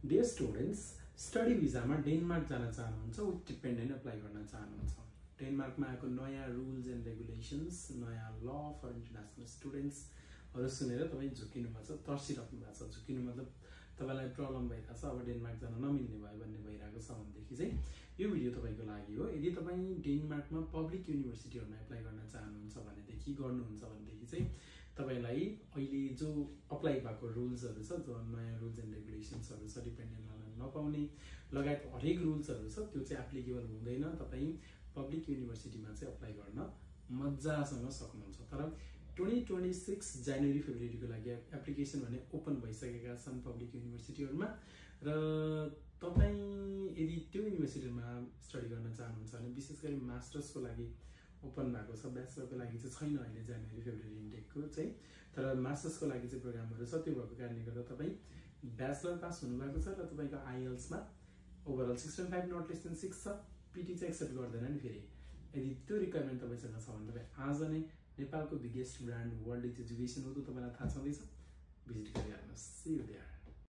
Dear students, study भिजामा Denmark जान चाहनुहुन्छ with dependent apply गर्न चाहनुहुन्छ। डेनमार्कमा आएको नयाँ रुल्स एन्ड रेगुलेसन्स, नयाँ ल फर इन्टरनेसनल स्टुडेन्ट्सहरू सुनेर तपाईँ झुकिनु भएको छ, तर्सिराख्नु भएको छ। झुकिनु मतलब तपाईँलाई प्रब्लम भइरहेको छ, अब डेनमार्क जान नमिल्ने भयो भन्ने भइरहेको छ भनेदेखि चाहिँ यो भिडियो तपाईँको लागि हो। यदि तपाईँ डेनमार्कमा पब्लिक युनिभर्सिटीहरूमा एप्लाई गर्न चाहनुहुन्छ भनेदेखि गर्नुहुन्छ भनेदेखि चाहिँ तपाईलाई अहिले जो अप्लाई भएको रुल्सहरू छ, जो नयाँ रुल्स एन्ड रेगुलेसन्सहरू छ, डिपेन्डेन्ट गर्न नपाउने लगायत हरेक रुल्सहरू छ, त्यो चाहिँ एप्लिकेबल हुँदैन। तपाईँ पब्लिक युनिभर्सिटीमा चाहिँ अप्लाई गर्न मजासँग सक्नुहुन्छ। तर 2026 जनवरी फेब्रुअरीको लागि एप्लिकेसन भने ओपन भइसकेका छन् पब्लिक युनिभर्सिटीहरूमा र तपाईँ यदि त्यो युनिभर्सिटीमा स्टडी गर्न चाहनुहुन्छ भने विशेष गरी मास्टर्सको लागि ओपन भएको छ। ब्याचलरको लागि चाहिँ छैन अहिले जनवरी फेब्रुअरी इन्टेकको चाहिँ, तर मास्टर्सको लागि चाहिँ प्रोग्रामहरू छ। त्यो भएको कारणले गर्दा तपाईँ ब्याचलर पास हुनुभएको छ र तपाईँको आइएल्समा ओभरअल 6.5 नट लेस देन 6 छ। पिटी चाहिँ एक्सेप्ट गर्दैन नि फेरि। यदि त्यो रिक्वायरमेन्ट तपाईँसँग छ भने तपाईँ आज नै नेपालको बिगेस्ट ब्रान्ड वर्ल्ड एजुकेसन हो, त तपाईँलाई थाहा छँदैछ, भिजिट गरिहाल्नुहोस्। See you there.